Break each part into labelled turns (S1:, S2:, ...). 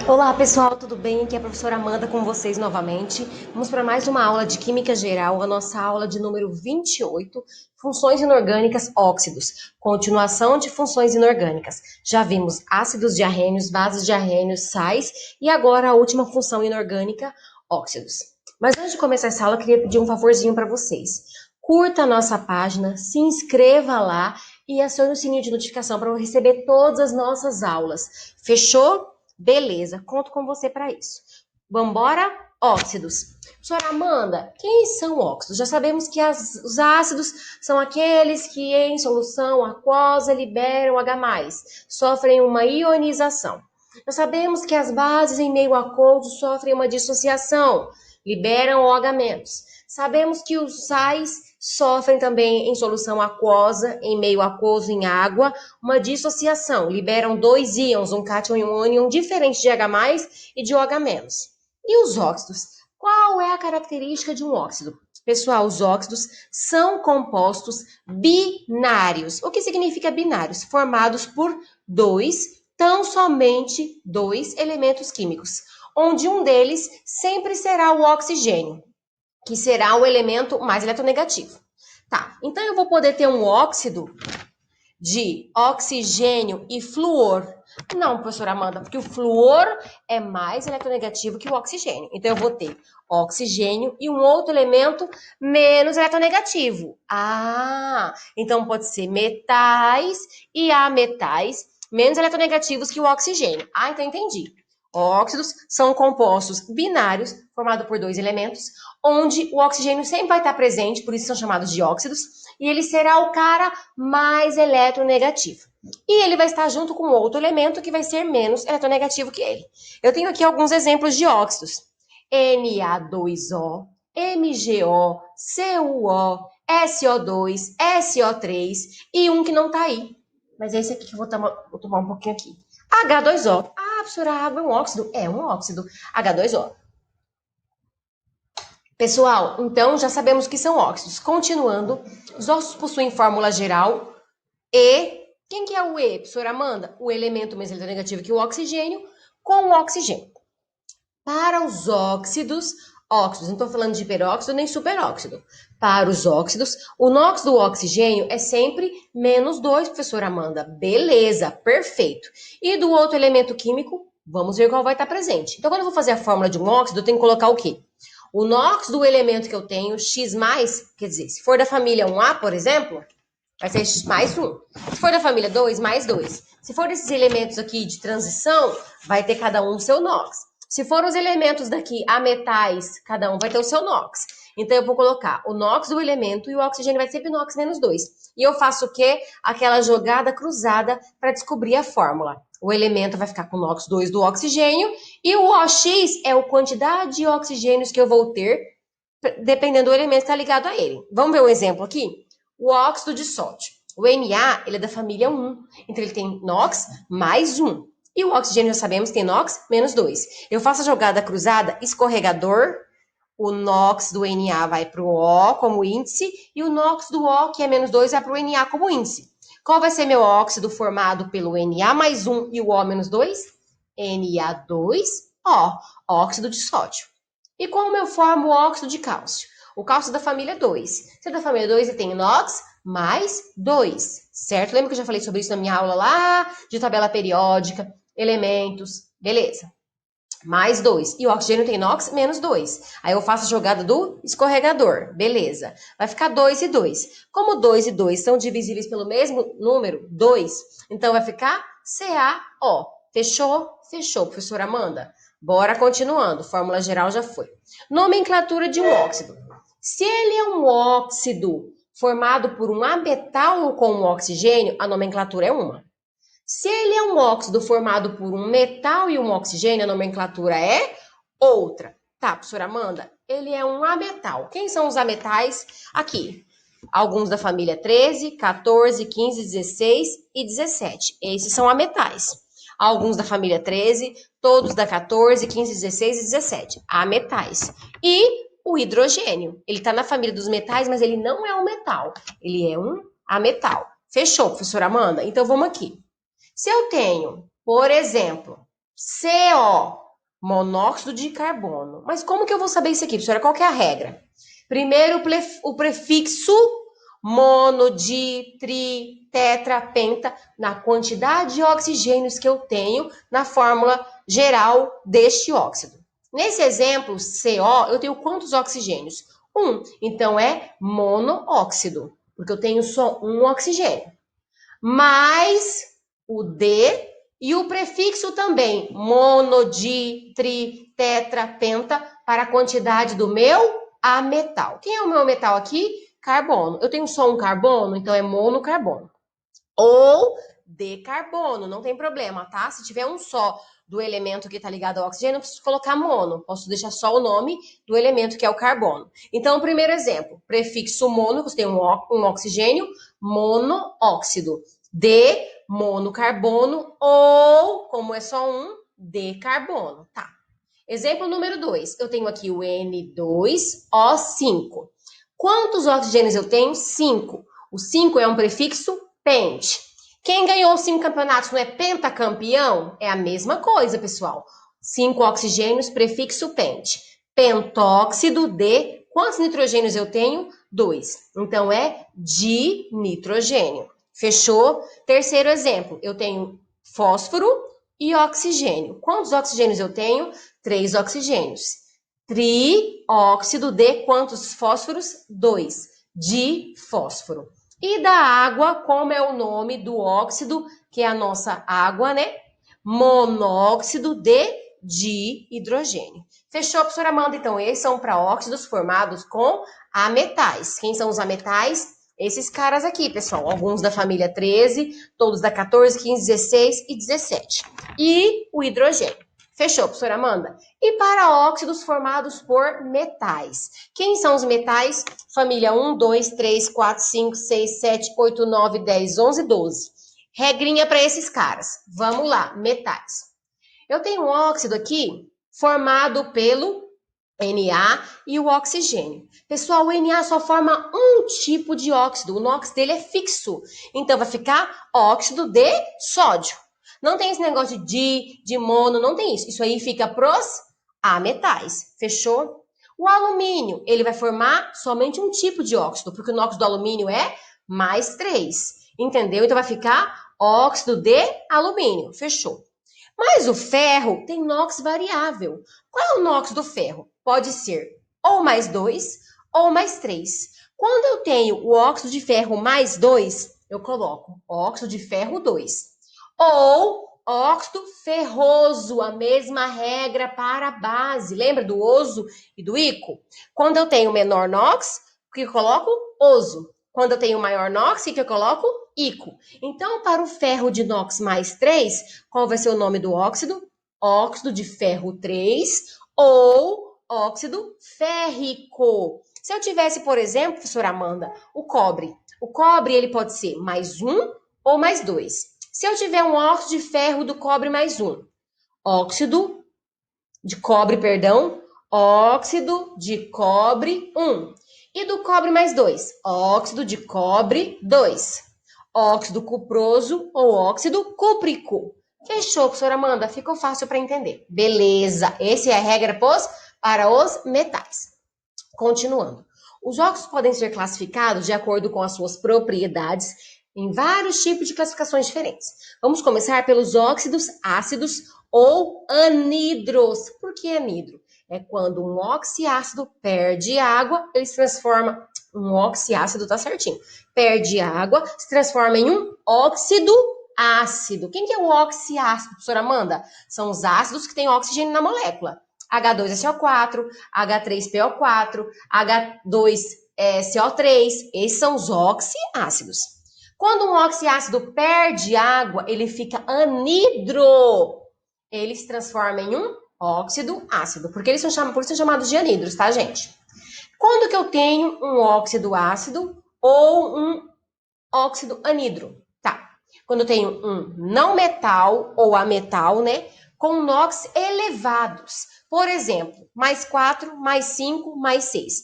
S1: Olá pessoal, tudo bem? Aqui é a professora Amanda com vocês novamente. Vamos para mais uma aula de Química Geral, a nossa aula de número 28, Funções Inorgânicas Óxidos, continuação de funções inorgânicas. Já vimos ácidos diarrênios, bases diarrênios, sais e agora a última função inorgânica, óxidos. Mas antes de começar essa aula, eu queria pedir um favorzinho para vocês. Curta a nossa página, se inscreva lá e acione o sininho de notificação para receber todas as nossas aulas. Fechou? Beleza, conto com você para isso. Vambora? Óxidos. Professora Amanda, quem são óxidos? Já sabemos que os ácidos são aqueles que em solução aquosa liberam H+, sofrem uma ionização. Já sabemos que as bases em meio aquoso sofrem uma dissociação, liberam OH-. Sabemos que os sais sofrem também em solução aquosa, em meio aquoso em água, uma dissociação, liberam dois íons, um cátion e um ânion, diferente de H+, e de OH-. E os óxidos? Qual é a característica de um óxido? Pessoal, os óxidos são compostos binários. O que significa binários? Formados por tão somente dois elementos químicos, onde um deles sempre será o oxigênio, que será o elemento mais eletronegativo. Tá, então eu vou poder ter um óxido de oxigênio e flúor? Não, professora Amanda, porque o flúor é mais eletronegativo que o oxigênio. Então eu vou ter oxigênio e um outro elemento menos eletronegativo. Então pode ser metais e ametais menos eletronegativos que o oxigênio. Então entendi. Óxidos são compostos binários, formados por dois elementos, onde o oxigênio sempre vai estar presente, por isso são chamados de óxidos, e ele será o cara mais eletronegativo. E ele vai estar junto com outro elemento que vai ser menos eletronegativo que ele. Eu tenho aqui alguns exemplos de óxidos. Na2O, MgO, CuO, SO2, SO3 e um que não tá aí. Mas é esse aqui que eu vou tomar um pouquinho aqui. H2O. Professora, a água é um óxido? É um óxido. H2O. Pessoal, então já sabemos que são óxidos. Continuando, os óxidos possuem fórmula geral E. Quem que é o E, professora Amanda? O elemento menos eletronegativo que o oxigênio com o oxigênio. Para os óxidos, não estou falando de peróxido nem superóxido. Para os óxidos, o NOx do oxigênio é sempre -2, professora Amanda. Beleza, perfeito. E do outro elemento químico, vamos ver qual vai estar presente. Então, quando eu vou fazer a fórmula de um óxido, eu tenho que colocar o quê? O NOx do elemento que eu tenho, X+, quer dizer, se for da família 1A, por exemplo, vai ser X mais 1. Se for da família 2, mais 2. Se for desses elementos aqui de transição, vai ter cada um o seu NOx. Se for os elementos daqui ametais, cada um vai ter o seu NOx. Então, eu vou colocar o NOx do elemento e o oxigênio vai ser sempre NOx -2. E eu faço o quê? Aquela jogada cruzada para descobrir a fórmula. O elemento vai ficar com NOx 2 do oxigênio e o OX é a quantidade de oxigênios que eu vou ter, dependendo do elemento que está ligado a ele. Vamos ver um exemplo aqui? O óxido de sódio. O Na, ele é da família 1, então ele tem NOx mais 1. E o oxigênio, já sabemos, tem NOx -2. Eu faço a jogada cruzada, escorregador, o NOx do Na vai para o O como índice, e o NOx do O, que é -2, vai para o Na como índice. Qual vai ser meu óxido formado pelo Na mais 1 e o O -2? Na2O, óxido de sódio. E como eu formo o óxido de cálcio? O cálcio da família 2. Se é da família 2, ele tem NOx mais 2, certo? Lembra que eu já falei sobre isso na minha aula lá de tabela periódica, elementos, beleza. Mais 2. E o oxigênio tem NOx -2. Aí eu faço a jogada do escorregador, beleza. Vai ficar 2 e 2. Como 2 e 2 são divisíveis pelo mesmo número, 2, então vai ficar CaO. Fechou? Fechou, professora Amanda. Bora continuando. Fórmula geral já foi. Nomenclatura de um óxido. Se ele é um óxido formado por um ametal com um oxigênio, a nomenclatura é uma. Se ele é um óxido formado por um metal e um oxigênio, a nomenclatura é outra. Tá, professora Amanda? Ele é um ametal. Quem são os ametais? Aqui. Alguns da família 13, 14, 15, 16 e 17. Esses são ametais. Alguns da família 13, todos da 14, 15, 16 e 17. Ametais. E o hidrogênio. Ele está na família dos metais, mas ele não é um metal. Ele é um ametal. Fechou, professora Amanda? Então vamos aqui. Se eu tenho, por exemplo, CO, monóxido de carbono. Mas como que eu vou saber isso aqui, professora? Qual que é a regra? Primeiro, o prefixo mono, di, tri, tetra, penta, na quantidade de oxigênios que eu tenho na fórmula geral deste óxido. Nesse exemplo, CO, eu tenho quantos oxigênios? 1. Então, é monóxido, porque eu tenho só um oxigênio. Mais o D e o prefixo também, mono, di, tri, tetra, penta, para a quantidade do meu ametal. Quem é o meu metal aqui? Carbono. Eu tenho só um carbono, então é monocarbono. Ou decarbono, não tem problema, tá? Se tiver um só do elemento que está ligado ao oxigênio, eu preciso colocar mono. Posso deixar só o nome do elemento que é o carbono. Então, o primeiro exemplo, prefixo mono, você tem um oxigênio, monóxido. De, monocarbono, ou, como é só um, decarbono, tá? Exemplo número 2, eu tenho aqui o N2O5. Quantos oxigênios eu tenho? 5. O 5 é um prefixo pente. Quem ganhou 5 campeonatos não é pentacampeão? É a mesma coisa, pessoal. 5 oxigênios, prefixo pente. Pentóxido de... Quantos nitrogênios eu tenho? 2. Então, é dinitrogênio. Fechou? Terceiro exemplo, eu tenho fósforo e oxigênio. Quantos oxigênios eu tenho? 3 oxigênios. Trióxido de quantos fósforos? 2. De fósforo. E da água, como é o nome do óxido, que é a nossa água, né? Monóxido de hidrogênio. Fechou, professora Amanda? Então, esses são para óxidos formados com ametais. Quem são os ametais? Esses caras aqui, pessoal. Alguns da família 13, todos da 14, 15, 16 e 17. E o hidrogênio. Fechou, professora Amanda? E para óxidos formados por metais. Quem são os metais? Família 1, 2, 3, 4, 5, 6, 7, 8, 9, 10, 11, 12. Regrinha para esses caras. Vamos lá, metais. Eu tenho um óxido aqui formado pelo Na e o oxigênio. Pessoal, o Na só forma um tipo de óxido. O NOx dele é fixo. Então, vai ficar óxido de sódio. Não tem esse negócio de mono, não tem isso. Isso aí fica pros ametais. Fechou? O alumínio, ele vai formar somente um tipo de óxido, porque o NOx do alumínio é mais 3. Entendeu? Então, vai ficar óxido de alumínio. Fechou. Mas o ferro tem NOx variável. Qual é o NOx do ferro? Pode ser ou mais 2 ou mais 3. Quando eu tenho o óxido de ferro mais 2, eu coloco óxido de ferro 2. Ou óxido ferroso, a mesma regra para a base. Lembra do oso e do ico? Quando eu tenho menor NOx, o que eu coloco? Oso. Quando eu tenho maior NOx, o que eu coloco? Ico. Então, para o ferro de NOx mais 3, qual vai ser o nome do óxido? Óxido de ferro 3 ou óxido férrico. Se eu tivesse, por exemplo, professora Amanda, o cobre. O cobre ele pode ser mais 1 ou mais 2. Se eu tiver um óxido de ferro do cobre mais 1, óxido de cobre, perdão, óxido de cobre 1. E do cobre mais 2, óxido de cobre 2. Óxido cuproso ou óxido cúprico. Fechou, professora Amanda? Ficou fácil para entender. Beleza, essa é a regra para os metais. Continuando. Os óxidos podem ser classificados de acordo com as suas propriedades em vários tipos de classificações diferentes. Vamos começar pelos óxidos ácidos ou anidros. Por que anidro? É quando um oxiácido perde água, ele se transforma... Um oxiácido, tá certinho. Perde água, se transforma em um óxido ácido. Quem que é o oxiácido, professora Amanda? São os ácidos que têm oxigênio na molécula. H2SO4, H3PO4, H2CO3. Esses são os oxiácidos. Quando um oxiácido perde água, ele fica anidro. Ele se transforma em um óxido ácido. Por isso são chamados de anidros, tá, gente? Quando que eu tenho um óxido ácido ou um óxido anidro? Tá. Quando eu tenho um não metal ou ametal, né? Com NOx elevados. Por exemplo, mais 4, mais 5, mais 6.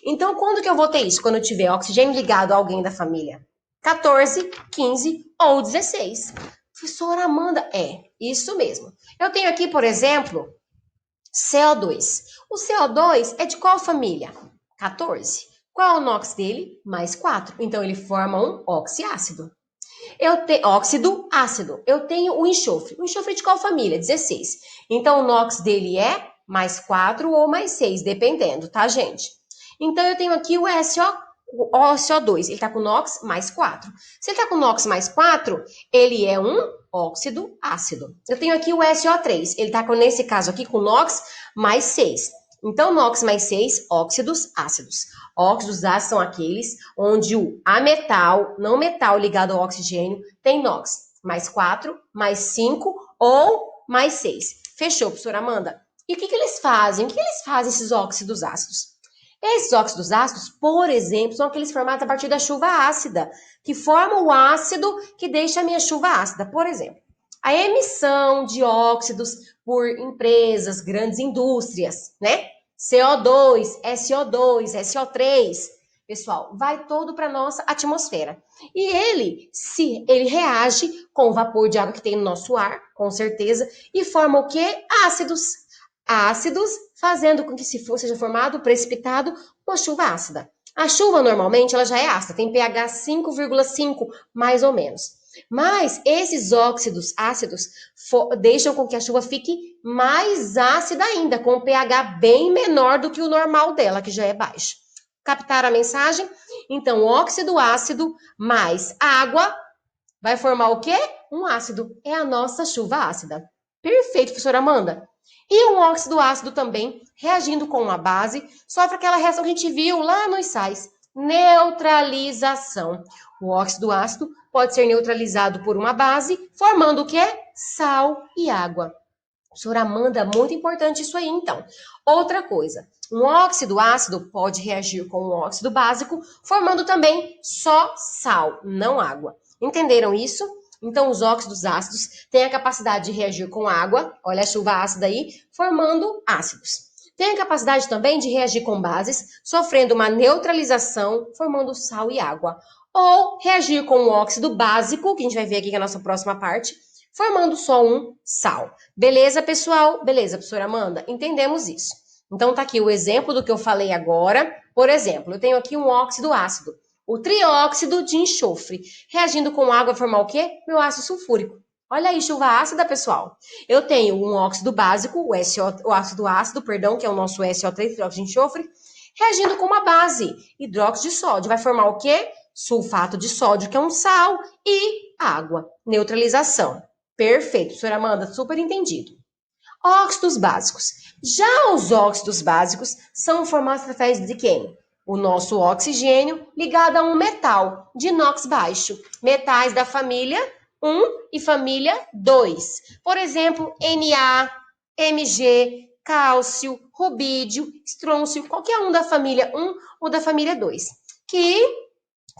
S1: Então, quando que eu vou ter isso? Quando eu tiver oxigênio ligado a alguém da família 14, 15 ou 16. Professora Amanda, Isso mesmo. Eu tenho aqui, por exemplo, CO2. O CO2 é de qual família? 14. Qual é o NOx dele? Mais 4. Então, ele forma um oxiácido. Eu tenho óxido ácido. Eu tenho o enxofre. O enxofre é de qual família? 16. Então, o NOx dele é mais 4 ou mais 6, dependendo, tá, gente? Então, eu tenho aqui o SO2. Ele está com NOx mais 4. Se ele está com NOx mais 4, ele é um óxido ácido. Eu tenho aqui o SO3. Ele está, nesse caso aqui, com NOx mais 6. Então, NOx mais 6, óxidos ácidos. Óxidos ácidos são aqueles onde o ametal, não metal ligado ao oxigênio, tem NOx mais 4, mais 5 ou mais 6. Fechou, professora Amanda? E o que eles fazem? O que eles fazem, esses óxidos ácidos? Esses óxidos ácidos, por exemplo, são aqueles formados a partir da chuva ácida, que formam o ácido que deixa a minha chuva ácida. Por exemplo, a emissão de óxidos por empresas, grandes indústrias, né? CO2, SO2, SO3, pessoal, vai todo para nossa atmosfera. E ele reage com o vapor de água que tem no nosso ar, com certeza, e forma o quê? Ácidos. Ácidos, fazendo com que seja formado, precipitado, uma chuva ácida. A chuva, normalmente, ela já é ácida, tem pH 5,5, mais ou menos. Mas esses óxidos ácidos deixam com que a chuva fique mais ácida ainda, com um pH bem menor do que o normal dela, que já é baixo. Captaram a mensagem? Então, óxido ácido mais água vai formar o quê? Um ácido. É a nossa chuva ácida. Perfeito, professora Amanda. E um óxido ácido também, reagindo com uma base, sofre aquela reação que a gente viu lá nos sais. Neutralização. O óxido ácido pode ser neutralizado por uma base, formando o quê? Sal e água. Professora Amanda, muito importante isso aí, então. Outra coisa, um óxido ácido pode reagir com um óxido básico, formando também só sal, não água. Entenderam isso? Então, os óxidos ácidos têm a capacidade de reagir com água, olha a chuva ácida aí, formando ácidos. Tem a capacidade também de reagir com bases, sofrendo uma neutralização, formando sal e água. Ou reagir com um óxido básico, que a gente vai ver aqui na nossa próxima parte, formando só um sal. Beleza, pessoal? Beleza, professora Amanda? Entendemos isso. Então, tá aqui o exemplo do que eu falei agora. Por exemplo, eu tenho aqui um óxido ácido, o trióxido de enxofre, reagindo com água, formar o quê? Meu ácido sulfúrico. Olha aí, chuva ácida, pessoal. Eu tenho um óxido básico, o ácido ácido, perdão, que é o nosso SO3, trióxido de enxofre, reagindo com uma base, hidróxido de sódio. Vai formar o quê? Sulfato de sódio, que é um sal, e água. Neutralização. Perfeito, professora Amanda, super entendido. Óxidos básicos. Já os óxidos básicos são formados através de quem? O nosso oxigênio ligado a um metal de NOx baixo. Metais da família 1 e família 2. Por exemplo, Na, Mg, cálcio, rubídio, estrôncio, qualquer um da família 1 ou da família 2, que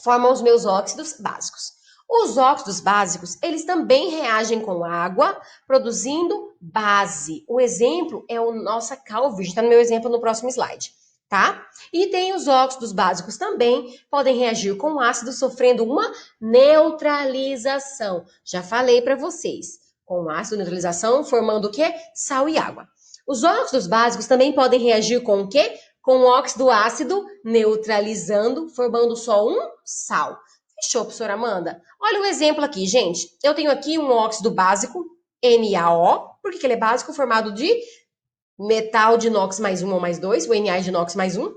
S1: formam os meus óxidos básicos. Os óxidos básicos, eles também reagem com água, produzindo base. O exemplo é o nossa cal virgem, está no meu exemplo no próximo slide, tá? E tem os óxidos básicos também, podem reagir com ácido, sofrendo uma neutralização. Já falei para vocês, com ácido neutralização, formando o quê? Sal e água. Os óxidos básicos também podem reagir com o quê? Com óxido ácido, neutralizando, formando só um sal. Fechou, professora Amanda? Olha o exemplo aqui, gente. Eu tenho aqui um óxido básico, NaO. Por que ele é básico? Formado de metal de inox mais 1 ou mais 2, o Na de inox mais 1,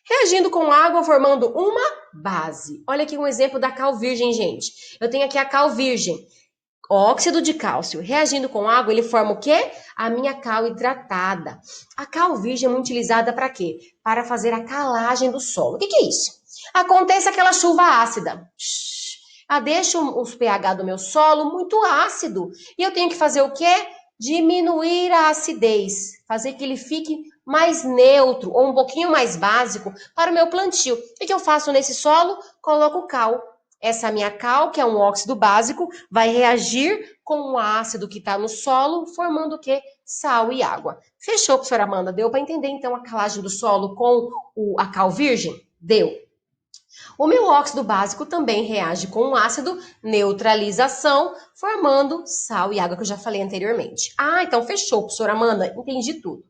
S1: reagindo com água, formando uma base. Olha aqui um exemplo da cal virgem, gente. Eu tenho aqui a cal virgem. Óxido de cálcio reagindo com água, ele forma o quê? A minha cal hidratada. A cal virgem é muito utilizada para quê? Para fazer a calagem do solo. O que é isso? Acontece aquela chuva ácida. Deixa os pH do meu solo muito ácido. E eu tenho que fazer o quê? Diminuir a acidez. Fazer que ele fique mais neutro ou um pouquinho mais básico para o meu plantio. O que eu faço nesse solo? Coloco cal. Essa minha cal, que é um óxido básico, vai reagir com o ácido que está no solo, formando o quê? Sal e água. Fechou, professora Amanda? Deu para entender, então, a calagem do solo com a cal virgem? Deu. O meu óxido básico também reage com um ácido neutralização, formando sal e água, que eu já falei anteriormente. Ah, então fechou, professora Amanda, entendi tudo.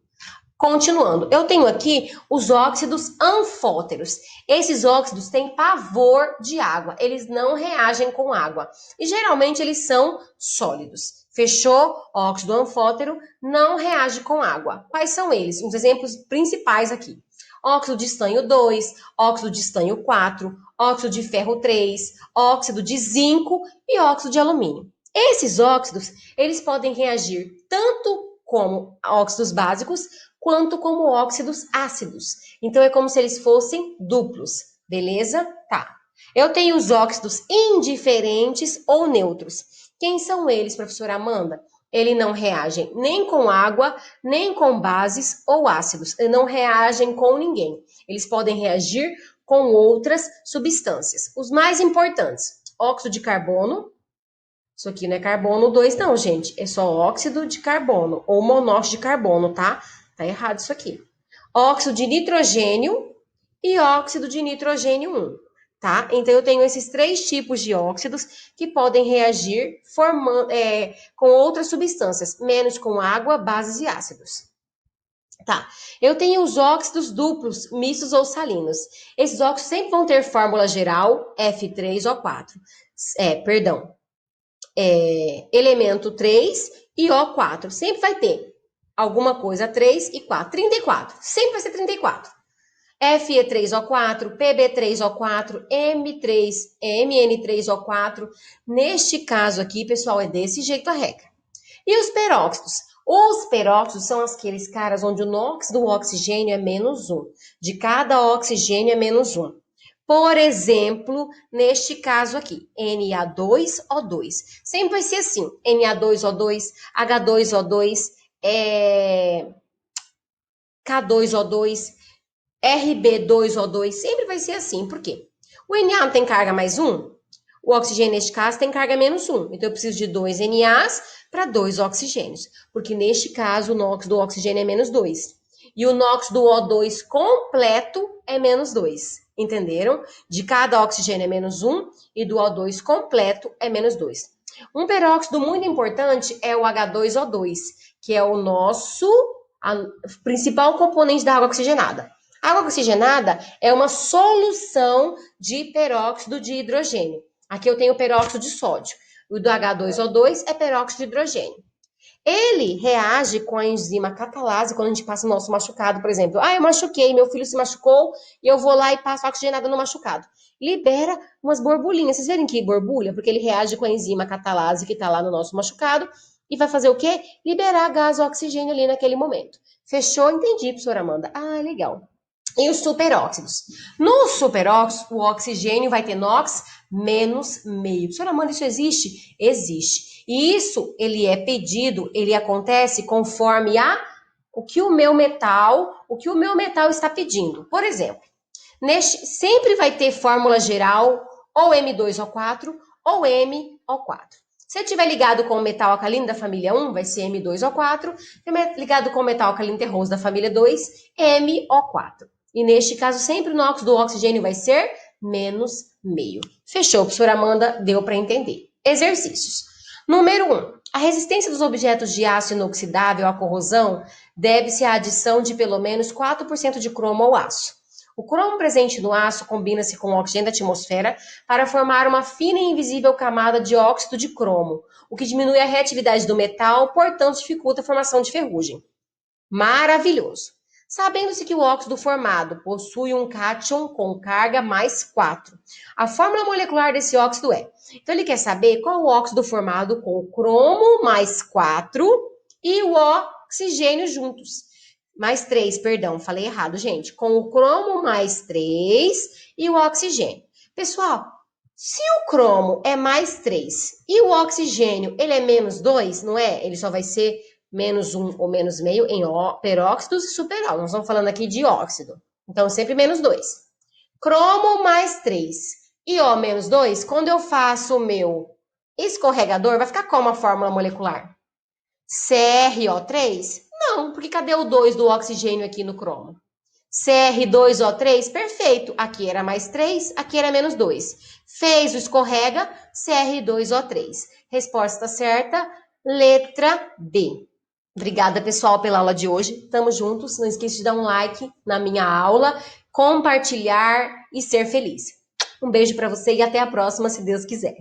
S1: Continuando, eu tenho aqui os óxidos anfóteros. Esses óxidos têm pavor de água, eles não reagem com água e geralmente eles são sólidos. Fechou? Óxido anfótero não reage com água. Quais são eles? Uns exemplos principais aqui: óxido de estanho 2, óxido de estanho 4, óxido de ferro 3, óxido de zinco e óxido de alumínio. Esses óxidos, eles podem reagir tanto como óxidos básicos, quanto como óxidos ácidos. Então é como se eles fossem duplos, beleza? Tá. Eu tenho os óxidos indiferentes ou neutros. Quem são eles, professora Amanda? Eles não reagem nem com água, nem com bases ou ácidos. Eles não reagem com ninguém. Eles podem reagir com outras substâncias. Os mais importantes: óxido de carbono. Isso aqui não é carbono 2, não, gente. É só óxido de carbono ou monóxido de carbono, tá? Tá errado isso aqui. Óxido de nitrogênio e óxido de nitrogênio 1, tá? Então eu tenho esses três tipos de óxidos que podem reagir com outras substâncias, menos com água, bases e ácidos. Tá. Eu tenho os óxidos duplos, mistos ou salinos. Esses óxidos sempre vão ter fórmula geral F3O4. Elemento 3 e O4. Sempre vai ter alguma coisa 3 e 4. 34. Sempre vai ser 34. Fe3O4, Pb3O4, M3, Mn3O4. Neste caso aqui, pessoal, é desse jeito a regra. E os peróxidos? Os peróxidos são aqueles caras onde o NOx do oxigênio é menos 1. De cada oxigênio é menos 1. Por exemplo, neste caso aqui, Na2O2. Sempre vai ser assim: Na2O2, H2O2, K2O2, Rb2O2. Sempre vai ser assim. Por quê? O Na não tem carga mais 1? O oxigênio, neste caso, tem carga menos 1. Então, eu preciso de 2 NAs para 2 oxigênios. Porque, neste caso, o NOx do oxigênio é menos 2. E o NOx do O2 completo é menos 2. Entenderam? De cada oxigênio é menos 1 e do O2 completo é menos 2. Um peróxido muito importante é o H2O2, que é o nosso principal componente da água oxigenada. A água oxigenada é uma solução de peróxido de hidrogênio. Aqui eu tenho peróxido de sódio. O do H2O2 é peróxido de hidrogênio. Ele reage com a enzima catalase quando a gente passa o nosso machucado, por exemplo. Ah, eu machuquei, meu filho se machucou e eu vou lá e passo oxigenada no machucado. Libera umas borbulhinhas. Vocês verem que borbulha? Porque ele reage com a enzima catalase que está lá no nosso machucado e vai fazer o quê? Liberar gás oxigênio ali naquele momento. Fechou? Entendi, professora Amanda. Ah, legal. E os superóxidos? No superóxido, o oxigênio vai ter NOx menos meio. Professora Amanda, isso existe? Existe. E isso, ele é pedido, ele acontece conforme o que o meu metal está pedindo. Por exemplo, sempre vai ter fórmula geral ou M2O4 ou MO4. Se eu estiver ligado com o metal alcalino da família 1, vai ser M2O4. Se eu estiver ligado com o metal alcalino terroso da família 2, MO4. E neste caso, sempre o NOx do oxigênio vai ser menos meio. Fechou, professora Amanda? Deu para entender. Exercícios. Número 1. A resistência dos objetos de aço inoxidável à corrosão deve-se à adição de pelo menos 4% de cromo ao aço. O cromo presente no aço combina-se com o oxigênio da atmosfera para formar uma fina e invisível camada de óxido de cromo, o que diminui a reatividade do metal, portanto dificulta a formação de ferrugem. Maravilhoso! Sabendo-se que o óxido formado possui um cátion com carga mais 4. A fórmula molecular desse óxido é... Então, ele quer saber qual o óxido formado com o cromo mais 4 e o oxigênio juntos. Mais 3, perdão, falei errado, gente. Com o cromo mais 3 e o oxigênio. Pessoal, se o cromo é mais 3 e o oxigênio ele é menos 2, não é? Ele só vai ser menos 1 ou menos meio em peróxidos e superóxidos. Nós estamos falando aqui de óxido. Então, sempre menos 2. Cromo mais 3 e O menos 2, quando eu faço o meu escorregador, vai ficar como a fórmula molecular? CrO3? Não, porque cadê o 2 do oxigênio aqui no cromo? Cr2O3, perfeito. Aqui era mais 3, aqui era menos 2. Fez o escorrega, Cr2O3. Resposta certa, letra B. Obrigada, pessoal, pela aula de hoje. Tamo juntos. Não esqueça de dar um like na minha aula, compartilhar e ser feliz. Um beijo para você e até a próxima, se Deus quiser.